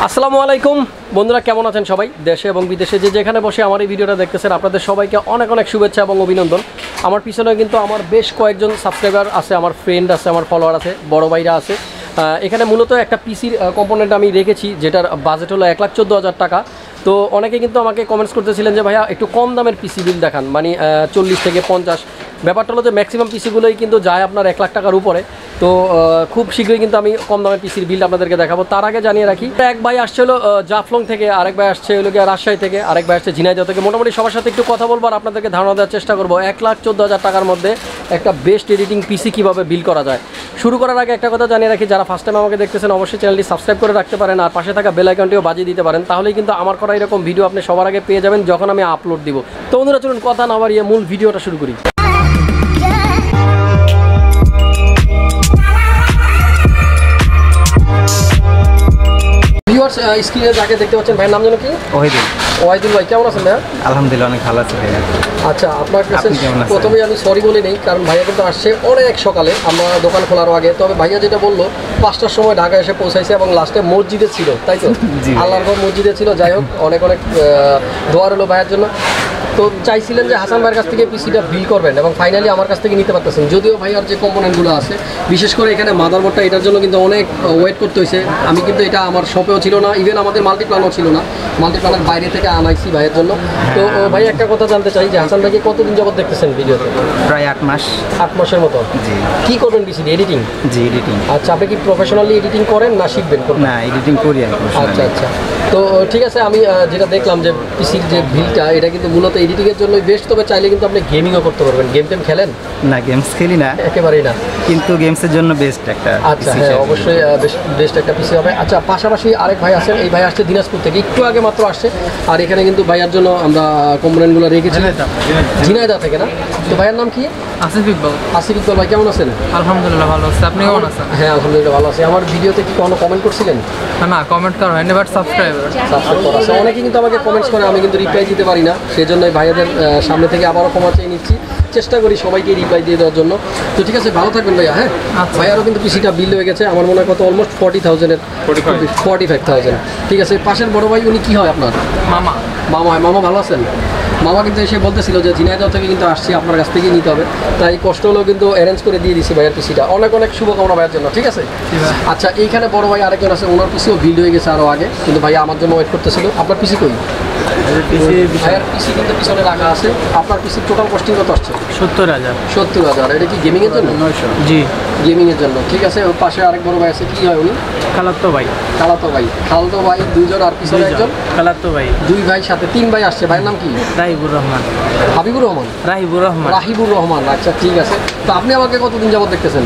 আসসালামু আলাইকুম বন্ধুরা, কেমন আছেন সবাই? দেশে এবং বিদেশে যে যেখানে বসে আমার এই ভিডিওটা দেখতেছেন, আপনাদের সবাইকে অনেক অনেক শুভেচ্ছা এবং অভিনন্দন। আমার পিছনে কিন্তু আমার বেশ কয়েকজন সাবস্ক্রাইবার আছে, আমার ফ্রেন্ড আছে, আমার ফলোয়ার আছে, বড় ভাইরা আছে। এখানে মূলত একটা পিসির কম্পোনেন্ট আমি রেখেছি, যেটার বাজেট হলো 1,14,000 টাকা। তো অনেকে কিন্তু আমাকে কমেন্টস করতেছিলেন যে ভাইয়া একটু কম দামের পিসি বিল দেখান, মানে 40 থেকে 50। ব্যাপারটা হলো যে ম্যাক্সিমাম পিসিগুলোই কিন্তু যায় আপনার 1 লাখ টাকার উপরে। তো খুব শীঘ্রই কিন্তু আমি কম দামের পিসির বিল আপনাদেরকে দেখাবো। তার আগে জানিয়ে রাখি, এক ভাই আসছে হলো জাফলং থেকে, আরেক ভাই আসছে হলো গিয়ে রাজশাহী থেকে, আরেক ভাই আসছে ঝিনাইদহ থেকে। মোটামুটি সবার সাথে একটু কথা বলবো আর আপনাদেরকে ধারণা দেওয়ার চেষ্টা করবো 1,14,000 টাকার মধ্যে একটা বেস্ট এডিটিং পিসি কীভাবে বিল করা যায়। শুরু করার আগে একটা কথা জানিয়ে রাখি, যারা ফার্স্ট টাইম আমাকে দেখতেছেন অবশ্যই চ্যানেলটি সাবস্ক্রাইব করে রাখতে পারেন আর পাশে থাকা বেল আইকনটিও বাজিয়ে দিতে পারেন, তাহলেই কিন্তু আমার করা এরকম ভিডিও আপনি সবার আগে পেয়ে যাবেন যখন আমি আপলোড দিব। তো বন্ধুরা চলুন কথা না বাড়িয়ে মূল ভিডিওটা শুরু করি। স্ক্রিনে যাকে দেখতে পাচ্ছেন ভাইয়ের নাম যেন কি? ওয়াহিদুল ভাই, কেমন আছেন ভাইয়া? আলহামদুলিল্লাহ, অনেক ভালো আছি ভাইয়া। আচ্ছা, আপনার কাছে প্রথমেই আমি সরি বলে নেই, কারণ ভাইয়া কিন্তু আসছে অনেক সকালে, আমরা দোকান খোলার আগে। তবে ভাইয়া যেটা বললো 5টার সময় ঢাকা এসে পৌঁছাইছে এবং লাস্টে মসজিদে ছিল, তাই তো? আল্লাহর ঘর মসজিদে ছিল। যাই হোক, অনেক অনেক দোয়া রইল ভাইয়ের জন্য। তো চাইছিলেন যে হাসান ভাইয়ের কাছ থেকে পিসিটা বিল করবেন এবং ফাইনালি আমার কাছ থেকে নিতে পারতেছেন। যদিও ভাইয়ার যে কম্পোনেন্টগুলো আছে, বিশেষ করে এখানে মাদারবোর্ডটা, এটার জন্য কিন্তু অনেক ওয়েট করতে হয়েছে। আমি কিন্তু এটা আমার শপেও ছিল না, ইভেন আমাদের মাল্টিপ্লানও ছিল না, মাল্টিপ্লানের বাইরে থেকে আনাইছি ভাইয়ের জন্য। তো ভাই একটা কথা জানতে চাই যে হাসান ভাইকে কতদিন যাবত দেখতেছেন ভিডিওতে? প্রায় 8 মাস। 8 মাসের মতো। জি। কী করবেন পিসিতে? এডিটিং? জি, এডিটিং। আচ্ছা, আপনি কি প্রফেশনালি এডিটিং করেন না শিখবেন? না, এডিটিং করি আমি। আচ্ছা আচ্ছা, তো ঠিক আছে। আমি যেটা দেখলাম যে পিসির যে বিলটা, এটা কিন্তু মূলত এডিটিংয়ের জন্যই বেস্ট। তবে চাইলে কিন্তু আপনি গেমিংও করতে পারবেন। গেম টেম খেলেন? না, গেমস খেলি না, একেবারেই না, কিন্তু গেমসের জন্য বেস্ট একটা। আচ্ছা হ্যাঁ, অবশ্যই বেস্ট একটা পিসি হবে। আচ্ছা, পাশাপাশি আরেক ভাই আছেন, এই ভাই আসছে দিনাজপুর থেকে, একটু আগে মাত্র আসছে। আর এখানে কিন্তু ভাইয়ার জন্য আমরা কম্পোনেন্টগুলো রেখেছি ঝিনাইদহ থেকে। না তো ভাইয়ের নাম কি? আসিফ ইকবাল। আসিফ ইকবাল ভাই, কেমন আছেন? আলহামদুলিল্লাহ ভালো আছি, আপনি কেমন আছেন? হ্যাঁ আলহামদুলিল্লাহ ভালো আছি। আমার ভিডিওতে কি কোনো কমেন্ট করছিলেন? না, কমেন্ট করা হয়নি, বাট সাবস্ক্রাইব করা আছে। অনেকে কিন্তু আমাকে কমেন্টস করে, আমি কিন্তু রিপ্লাই দিতে পারি না, সেই জন্য ভাইয়াদের সামনে থেকে আবারও ক্ষমা চেয়ে নিচ্ছি। চেষ্টা করি সবাইকে রিপ্লাই দিয়ে দেওয়ার জন্য। তো ঠিক আছে, ভালো থাকবেন ভাইয়া। হ্যাঁ, ভাইয়ারও কিন্তু পিসিটা বিল হয়ে গেছে, আমার মনে হয় কত অলমোস্ট 45,000। ঠিক আছে, পাশের বড় ভাই উনি কি হয় আপনার? মামা। মামা হয়। মামা ভালো আছেন? মামা কিন্তু এসে বলতেছিল যে ঝিনাইদহ থেকে কিন্তু আসছি, আপনার কাছ থেকেই নিতে হবে, তাই কষ্ট হলেও কিন্তু অ্যারেঞ্জ করে দিয়ে দিচ্ছি ভাইয়ের পিসিটা। অনেক অনেক শুভকামনা ভাইয়ের জন্য। ঠিক আছে। আচ্ছা, এইখানে বড় ভাই আরেকজন আছে, ওনার পিসিও বিল্ড হয়ে গেছে আরও আগে, কিন্তু ভাইয়া আমার জন্য ওয়েট করতেছিল। আপনার পিসি কই? ভাইয়ার পিসি কিন্তু পিছনে রাখা আছে। আপনার পিসির টোটাল কস্টিং কত আসছে? 70,000। 70,000। এটা কি গেমিংয়ের জন্য? জি, গেমিংয়ের জন্য। ঠিক আছে, ওর পাশে আরেক বড় ভাই আছে, কি হয় উনি? খালাতো ভাই। খালাতো ভাই দুইজন, আর পিছনে একজন খালাতো ভাই। 2 ভাই সাথে 3 ভাই আসছে। ভাইয়ের নাম কি? রাহিবুর রহমান। রাহিবুর রহমান। আচ্ছা ঠিক আছে। তো আপনি আমাকে কতদিন যাবত দেখতেছেন?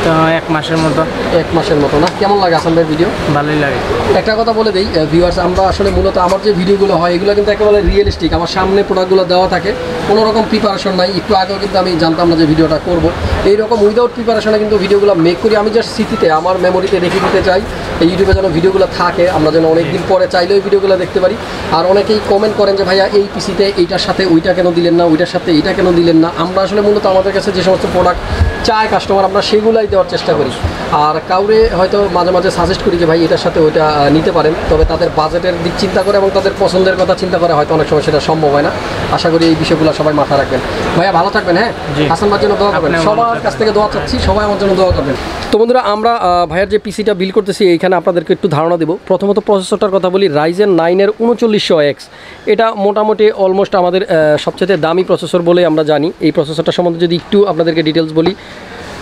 তো 1 মাসের মতো। 1 মাসের মতো না? কেমন লাগে হাসান ভাইয়ের ভিডিও? ভালোই লাগে। একটা কথা বলে দেই ভিউয়ার্স, আমরা আসলে মূলত আমার যে ভিডিওগুলো হয় এগুলো কিন্তু একেবারে রিয়েলিস্টিক। আমার সামনে প্রোডাক্টগুলো দেওয়া থাকে, কোনো রকম প্রিপারেশন নাই। একটু আগেও কিন্তু আমি জানতাম না যে ভিডিওটা করব, এইরকম উইদাউট প্রিপারেশনে কিন্তু ভিডিওগুলো মেক করি। আমি জাস্ট স্মৃতিতে আমার মেমোরিতে রেখে দিতে চাই, এই ইউটিউবে যেন ভিডিওগুলো থাকে, আমরা যেন অনেকদিন পরে চাইলেও ভিডিওগুলো দেখতে পারি। আর অনেকেই কমেন্ট করেন যে ভাইয়া এই পিসিতে এইটার সাথে ওইটা কেন দিলেন না, ওইটার সাথে এইটা কেন দিলেন না। আমরা আসলে মূলত আমাদের কাছে যে সমস্ত প্রোডাক্ট চায় কাস্টমার, আমরা সেগুলাই দেওয়ার চেষ্টা করি। আর কাউরে হয়তো মাঝে মাঝে সাজেস্ট করি যে ভাই এটার সাথে ওইটা নিতে পারেন, তবে তাদের বাজেটের দিক চিন্তা করে এবং তাদের পছন্দের কথা চিন্তা করে হয়তো অনেক সময় সেটা সম্ভব হয় না। আশা করি এই বিষয়গুলো সবাই মাথায় রাখবেন। ভাইয়া ভালো থাকবেন। হ্যাঁ, হাসান ভাইয়ের জন্য দোয়া করবেন, সবার কাছ থেকে দোয়া চাচ্ছি, সবাই আমার জন্য দোয়া করবেন। তো বন্ধুরা, আমরা ভাইয়ের যে পিসিটা বিল করতেছি এইখানে আপনাদেরকে একটু ধারণা দেবো। প্রথমত প্রসেসরটার কথা বলি, Ryzen9 3900x। এটা মোটামুটি অলমোস্ট আমাদের সবচেয়ে দামি প্রসেসর বলে আমরা জানি। এই প্রসেসরটা সম্বন্ধে যদি একটু আপনাদেরকে ডিটেলস বলি,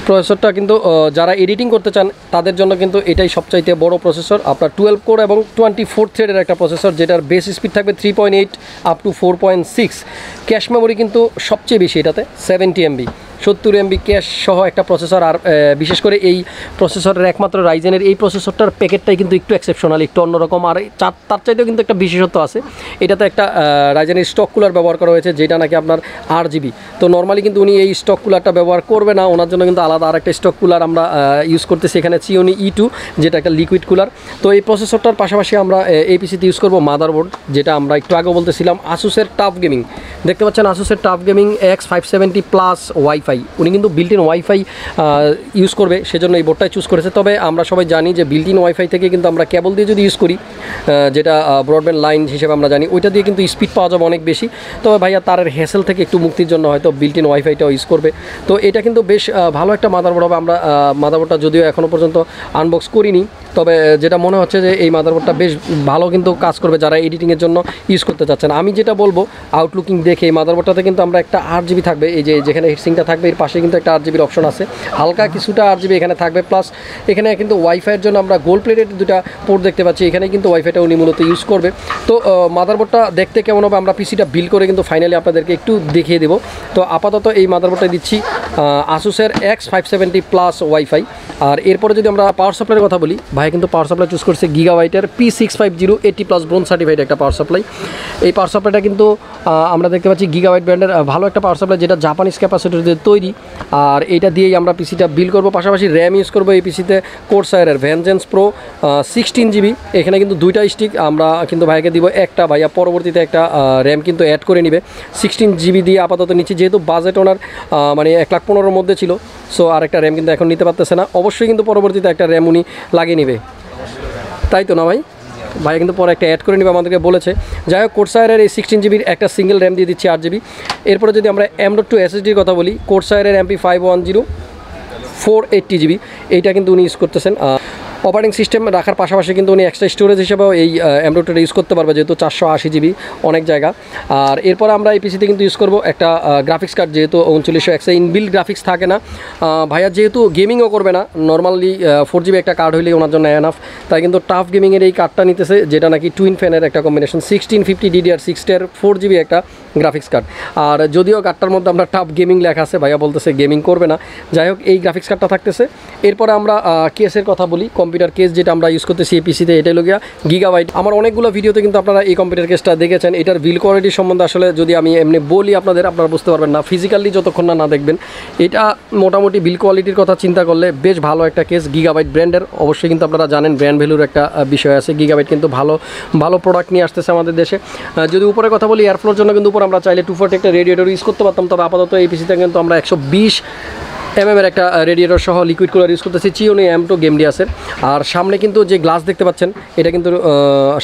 প্রসেসরটা কিন্তু যারা এডিটিং করতে চান তাদের জন্য কিন্তু এটাই সবচাইতে বড় প্রসেসর। আপনার 12 কোর এবং 24 থ্রেডের একটা প্রসেসর, যেটার বেস স্পিড থাকবে 3.8 আপ টু 4.6। ক্যাশ মেমোরি কিন্তু সবচেয়ে বেশি, এটাতে 70 MB 70 MB ক্যাশ সহ একটা প্রসেসর। আর বিশেষ করে এই প্রসেসরের একমাত্র রাইজেনের এই প্রসেসরটার প্যাকেটটাই কিন্তু একটু এক্সেপশনাল, একটু অন্যরকম। আর তার চাইতেও কিন্তু একটা বিশেষত্ব আছে, এটাতে একটা রাইজেনের স্টক কুলার ব্যবহার করা হয়েছে, যেটা নাকি আপনার 8 GB। তো নর্মালি কিন্তু উনি এই স্টক কুলারটা ব্যবহার করবে না, ওনার জন্য কিন্তু আলাদা আর একটা স্টক কুলার আমরা ইউজ করতেছি এখানে, চিওনি E2, যেটা একটা লিকুইড কুলার। তো এই প্রসেসরটার পাশাপাশি আমরা এই পিসিতে ইউজ করবো মাদারবোর্ড, যেটা আমরা একটু আগে বলতেছিলাম আসুসের টাফ গেমিং। দেখতে পাচ্ছেন আসুসের tough gaming X570 plus wifi. উনি কিন্তু বিল্ট ইন ওয়াইফাই ইউজ করবে, সেজন্য এই বোর্ডটাই চুজ করেছে। তবে আমরা সবাই জানি যে বিল্ট ইন ওয়াইফাই থেকে কিন্তু আমরা কেবল দিয়ে যদি ইউজ করি যেটা ব্রডব্যান্ড লাইন হিসেবে আমরা জানি, ওইটা দিয়ে কিন্তু স্পিড পাওয়া যাবে অনেক বেশি। তবে ভাইয়া তারের হ্যাসেল থেকে একটু মুক্তির জন্য হয়তো বিল্ট ইন ওয়াইফাইটাও ইউজ করবে। তো এটা কিন্তু বেশ ভালো একটা মাদারবোর্ড হবে। আমরা মাদারবোর্ডটা যদিও এখনও পর্যন্ত আনবক্স করিনি, তবে যেটা মনে হচ্ছে যে এই মাদারবোর্ডটা বেশ ভালো কিন্তু কাজ করবে যারা এডিটিংয়ের জন্য ইউজ করতে চাচ্ছেন। আমি যেটা বলবো আউটলুকিং দেখে এই মাদারবোর্ডটাতে কিন্তু আমরা একটা 8GB থাকবে, এই যে যেখানে হিটসিংটা থাকবে এর পাশে কিন্তু একটা 8GBর অপশন আছে, হালকা কিছুটা 8GB এখানে থাকবে। প্লাস এখানে কিন্তু ওয়াইফাইয়ের জন্য আমরা গোল্ড প্লেটেড দুটা পোর্ট দেখতে পাচ্ছি, এখানে কিন্তু ওয়াইফাইটা উনি মূলত ইউজ করবে। তো মাদারবোর্ডটা দেখতে কেমন হবে আমরা পিসিটা বিল করে কিন্তু ফাইনালি আপনাদেরকে একটু দেখিয়ে দেবো। তো আপাতত এই মাদারবোর্ডটা দিচ্ছি আসুসের X570+ ওয়াইফাই। আর এরপরে যদি আমরা পাওয়ার সাপ্লাইয়ের কথা বলি, ভাই কিন্তু পাওয়ার সাপ্লাই চুজ করছে গিগাবাইটের P650 80+ ব্রোঞ্জ সার্টিফাইড একটা পাওয়ার সাপ্লাই। এই পাওয়ার সাপ্লাইটা কিন্তু আমরা দেখতে পাচ্ছি গিগাবাইট ব্র্যান্ডের ভালো একটা পাওয়ার সাপ্লাই, যেটা জাপানিজ ক্যাপাসিটর দিয়ে তৈরি। আর এটা দিয়েই আমরা পিসিটা বিল করব। পাশাপাশি র্যাম ইউজ করবো এই পিসিতে কোরসায়ারের ভেনজেন্স প্রো 16GB। এখানে কিন্তু দুইটা স্টিক আমরা কিন্তু ভাইকে দিব একটা, ভাইয়া পরবর্তীতে একটা র্যাম কিন্তু অ্যাড করে নেবে। 16GB দিয়ে আপাতত নিচ্ছি, যেহেতু বাজেট ওনার মানে 1,15,000-এর মধ্যে ছিল, সো আর একটা র্যাম কিন্তু এখন নিতে পারতেছে না। অবশ্যই কিন্তু পরবর্তীতে একটা র্যাম উনি লাগিয়ে নেবে, তাই তো না ভাই? ভাই কিন্তু পরে একটা অ্যাড করে নেবে আমাদেরকে বলেছে। যাই হোক, কোরসায়ারের এই 16GBর একটা সিঙ্গেল র্যাম দিয়ে দিচ্ছি 8GB। এরপরে যদি আমরা M.2 SSDর কথা বলি, কোরসায়ারের MP510 480GB, এইটা কিন্তু উনি ইউজ করতেছেন। অপারেটিং সিস্টেম রাখার পাশাপাশি কিন্তু উনি এক্সট্রা স্টোরেজ হিসেবেও এই M.2টা ইউজ করতে পারবে, যেহেতু 480GB অনেক জায়গা। আর এরপর আমরা এই পিসিতে কিন্তু ইউজ করবো একটা গ্রাফিক্স কার্ড, যেহেতু 3900X ইনবিল্ড গ্রাফিক্স থাকে না। ভাইয়া যেহেতু গেমিংও করবে না, নর্মালি 4GB একটা কার্ড হইলেই ওনার জন্য এনাফ, তাই কিন্তু টাফ গেমিংয়ের এই কার্ডটা নিতেছে, যেটা নাকি টুইন ফ্যানের একটা কম্বিনেশন 1650 DDR6 4GB একটা গ্রাফিক্স কার্ড। আর যদিও কার্ডটার মধ্যে আমরা টাফ গেমিং লেখা আছে, ভাইয়া বলতেছে গেমিং করবে না। যাই হোক, এই গ্রাফিক্স কার্ডটা থাকতেছে। এরপরে আমরা কেসের কথা বলি, কম্পিউটার কেস যেটা আমরা ইউজ করতেছি এই পিসিতে, এটাই লগিয়া গিগাবাইট। আমার অনেকগুলো ভিডিওতে কিন্তু আপনারা এই কম্পিউটার কেসটা দেখেছেন। এটার বিল কোয়ালিটি সম্বন্ধে আসলে যদি আমি এমনি বলি আপনারা বুঝতে পারবেন না, ফিজিক্যালি যতক্ষণ না দেখবেন। এটা মোটামুটি বিল কোয়ালিটির কথা চিন্তা করলে বেশ ভালো একটা কেস, গিগাবাইট ব্র্যান্ডের। অবশ্যই কিন্তু আপনারা জানেন ব্র্যান্ড ভ্যালুর একটা বিষয় আছে, গিগাবাইট কিন্তু ভালো প্রোডাক্ট নিয়ে আসতেছে আমাদের দেশে। যদি উপরে কথা বলি, এয়ারফ্লোর জন্য কিন্তু উপর আমরা চাইলে 240 একটা রেডিয়েটর ইউজ করতে পারতাম, তবে আপাতত এই পিসিতে কিন্তু আমরা 120 mm একটা রেডিয়েটর সহ লিকুইড কুলার ইউজ করতেছি চিওনি M2 গেমডিয়াসের। আর সামনে কিন্তু যে গ্লাস দেখতে পাচ্ছেন, এটা কিন্তু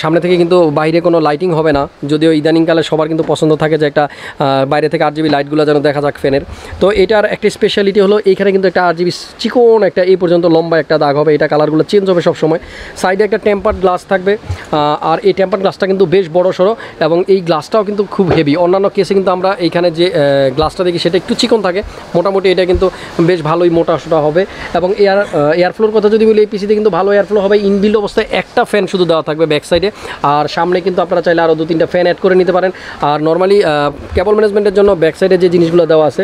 সামনে থেকে কিন্তু বাইরে কোনো লাইটিং হবে না, যদিও ইদানিংকালে সবার কিন্তু পছন্দ থাকে যে একটা বাইরে থেকে 8GB লাইটগুলো যেন দেখা যাক ফ্যানের। তো এটার একটা স্পেশালিটি হলো এইখানে কিন্তু একটা 8GB চিকন একটা এই পর্যন্ত লম্বা একটা দাগ হবে, এটা কালারগুলো চেঞ্জ হবে সবসময়। সাইডে একটা টেম্পার্ড গ্লাস থাকবে, আর এই টেম্পার্ড গ্লাসটা কিন্তু বেশ বড় সড়ো, এবং এই গ্লাসটাও কিন্তু খুব হেভি। অন্যান্য কেসে কিন্তু আমরা এইখানে যে গ্লাসটা দেখি সেটা একটু চিকন থাকে, মোটামুটি এটা কিন্তু বেশ ভালোই মোটাসোটা হবে। এবং এয়ারফ্লোর কথা যদি বলি, এই পিসিতে কিন্তু ভালো এয়ারফ্লো হবে। ইনবিল্ড অবস্থায় একটা ফ্যান শুধু দেওয়া থাকবে ব্যাক সাইডে, আর সামনে কিন্তু আপনারা চাইলে আরও 2-3টা ফ্যান অ্যাড করে নিতে পারেন। আর নর্মালি কেবল ম্যানেজমেন্টের জন্য ব্যাক সাইডে যে জিনিসগুলো দেওয়া আছে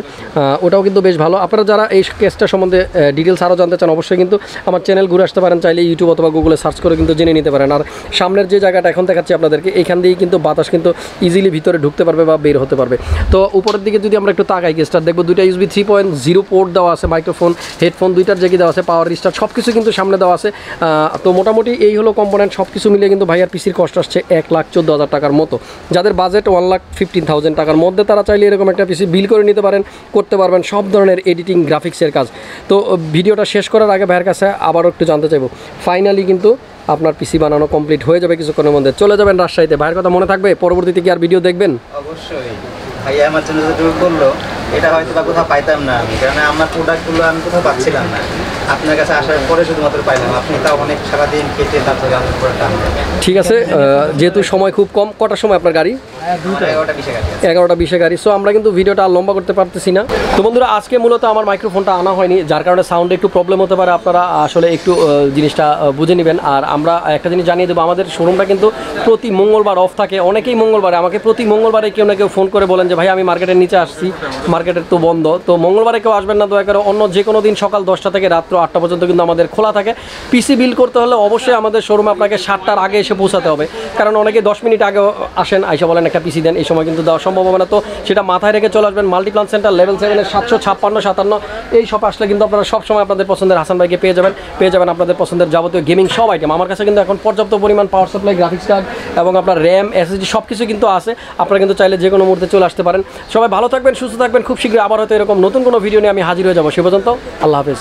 ওটাও কিন্তু বেশ ভালো। আপনারা যারা এই কেসটা সম্বন্ধে ডিটেলস আরও জানতে চান, অবশ্যই কিন্তু আমার চ্যানেল ঘুরে আসতে পারেন, চাইলে ইউটিউব অথবা গুগলে সার্চ করে কিন্তু জেনে নিতে পারেন। আর সামনের যে জায়গাটা এখন দেখাচ্ছি আপনাদেরকে, এইখান দিয়েই কিন্তু বাতাস কিন্তু ইজিলি ভিতরে ঢুকতে পারবে বা বের হতে পারবে। তো উপরের দিকে যদি আমরা একটু তাকাই, কেসটা দেখবো 2টা USB 3.0 পোর্ট দেওয়া আছে, মাইক্রোফোন, হেডফোন 2টার জায়গায় দেওয়া আছে, পাওয়ার রিস্টার সব কিছু কিন্তু সামনে দেওয়া আছে। তো মোটামুটি এই হলো কম্পোনেন্ট, সব কিছু মিলিয়ে কিন্তু ভাইয়ার পিসির কষ্ট আসছে 1,14,000 টাকার মতো। যাদের বাজেট 1,15,000 টাকার মধ্যে, তারা চাইলে এরকম একটা পিসি বিল করে নিতে পারেন, করতে পারবেন সব ধরনের এডিটিং গ্রাফিক্সের কাজ। তো ভিডিওটা শেষ করার আগে ভাইয়ের কাছে আবারও একটু জানতে চাইবো, ফাইনালি কিন্তু আপনার পিসি বানানো কমপ্লিট হয়ে যাবে কিছুক্ষণের মধ্যে, চলে যাবেন রাজশাহীতে। ভাইয়ের কথা মনে থাকবে, পরবর্তীতে কি আর ভিডিও দেখবেন? অবশ্যই ভাইয়া আমার জন্য যেটুকু করলো, এটা হয়তো বা কোথাও পাইতাম না আমি, কারণ আমার প্রোডাক্টগুলো আমি কোথাও পাচ্ছিলাম না। আপনার কাছে আসার পরে শুধুমাত্র পাইলাম, আপনি তাও অনেক সারাদিন কেটে তারপরে আমার প্রোডাক্টটা আনবেন। ঠিক আছে, যেহেতু সময় খুব কম, কটার সময় আপনার গাড়ি? 11টা 20 গাড়ি। সো আমরা কিন্তু ভিডিওটা আর লম্বা করতে পারতেছি না। তো বন্ধুরা, আজকে মূলত আমার মাইক্রোফোনটা আনা হয়নি, যার কারণে সাউন্ডে একটু প্রবলেম হতে পারে, আপনারা আসলে একটু জিনিসটা বুঝে নেবেন। আর আমরা একটা জিনিস জানিয়ে দেবো, আমাদের শোরুমটা কিন্তু প্রতি মঙ্গলবার অফ থাকে। অনেকেই মঙ্গলবারে আমাকে প্রতি মঙ্গলবারে কেউ না কেউ ফোন করে বলেন যে ভাই আমি মার্কেটের নিচে আসছি, মার্কেটের তো বন্ধ। তো মঙ্গলবারে কেউ আসবেন না দয়া করে, অন্য যে কোনো দিন সকাল 10টা থেকে রাত্র 8টা পর্যন্ত কিন্তু আমাদের খোলা থাকে। পিসি বিল করতে হলে অবশ্যই আমাদের শোরুমে আপনাকে 7টার আগে এসে পৌঁছাতে হবে, কারণ অনেকে 10 মিনিট আগে আসেন, আইসা বলেন একটা পিসি দেন, এই সময় কিন্তু দেওয়া সম্ভব হবে না। তো সেটা মাথায় রেখে চলে আসবেন। মাল্টিপ্লান সেন্টার লেভেল 7-এর 756-57 এই শপ আসলে কিন্তু আপনারা সবসময় আপনাদের পছন্দের হাসান ভাইকে পেয়ে যাবেন আপনাদের পছন্দের যাবতীয় গেমিং সব আইটেম। আমার কাছে কিন্তু এখন পর্যাপ্ত পরিমাণ পাওয়ার সাপ্লাই, গ্রাফিক্স কার্ড এবং আপনার র্যাম, এসএসডি সব কিছু কিন্তু আছে। আপনারা কিন্তু চাইলে যে কোনো মুহূর্তে চলে আসতে পারেন। সবাই ভালো থাকবেন, সুস্থ থাকবেন। খুব শীঘ্রই আবার হয়তো এরকম নতুন কোনো ভিডিও নিয়ে আমি হাজির হয়ে যাবো। সে পর্যন্ত আল্লাহ হাফেজ।